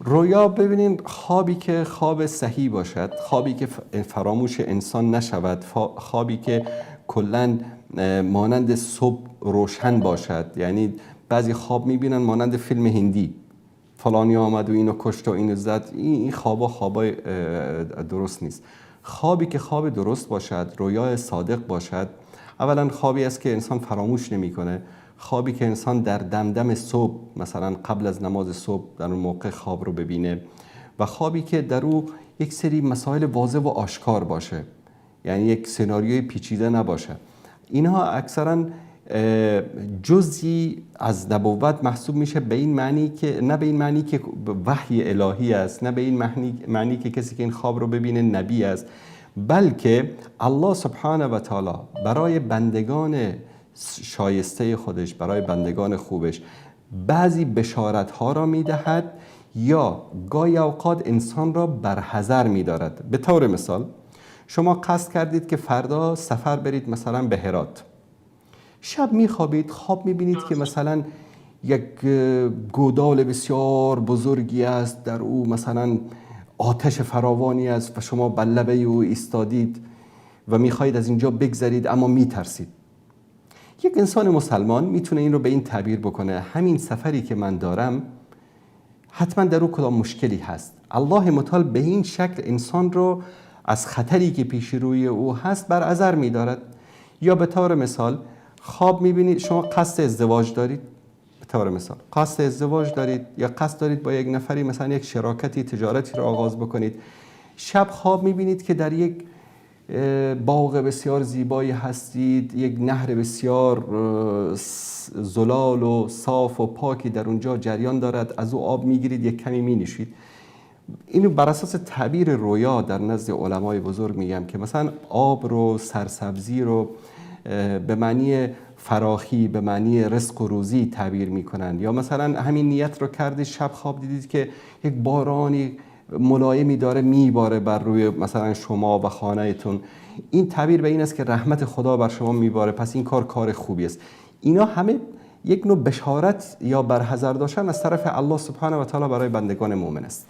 رویا ببینین خوابی که خواب صحیح باشد، خوابی که فراموش انسان نشود، خوابی که کلاً مانند صبح روشن باشد. یعنی بعضی خواب میبینن مانند فیلم هندی، فلانی آمد و اینو کشت و اینو زد. این خوابای درست نیست. خوابی که خواب درست باشد، رویای صادق باشد، اولا خوابی است که انسان فراموش نمیکنه، خوابی که انسان در دمدم صبح، مثلا قبل از نماز صبح در اون موقع خواب رو ببینه، و خوابی که در او یک سری مسائل واضح و آشکار باشه، یعنی یک سناریوی پیچیده نباشه. اینها اکثرا جزئی از نبوت محسوب میشه، به این معنی که نه به این معنی که وحی الهی است، نه به این معنی که کسی که این خواب رو ببینه نبی است، بلکه الله سبحانه و تعالی برای بندگان شایسته خودش، برای بندگان خوبش بعضی بشارت ها را میدهد یا گاهی اوقات انسان را بر حذر میدارد. به طور مثال شما قصد کردید که فردا سفر برید مثلا به هرات، شب میخوابید، خواب میبینید که مثلا یک گودال بسیار بزرگی است، در او مثلا آتش فراوانی است و شما بر لبه او ایستادید و میخواهید از اینجا بگذرید اما میترسید. یک انسان مسلمان میتونه این رو به این تعبیر بکنه: همین سفری که من دارم حتما در او کدام مشکلی هست. الله متعال به این شکل انسان رو از خطری که پیش روی او هست بر حذر میدارد. یا به طور مثال خواب میبینید شما قصد ازدواج دارید، به طور مثال قصد ازدواج دارید یا قصد دارید با یک نفری مثلا یک شراکتی تجارتی رو آغاز بکنید، شب خواب میبینید که در یک باغ بسیار زیبایی هستید، یک نهر بسیار زلال و صاف و پاکی در اونجا جریان دارد، از او آب میگیرید، یک کمی مینوشید. اینو بر اساس تعبیر رویا در نزد علمای بزرگ میگم که مثلا آب رو، سرسبزی رو به معنی فراخی، به معنی رزق و روزی تعبیر میکنن. یا مثلا همین نیت رو کردید، شب خواب دیدید که یک بارانی ملایمی داره میباره بر روی مثلا شما و خانه‌تون، این تعبیر به این است که رحمت خدا بر شما میباره، پس این کار خوبی است. اینا همه یک نوع بشارت یا برحذر داشتن از طرف الله سبحانه و تعالی برای بندگان مؤمن است.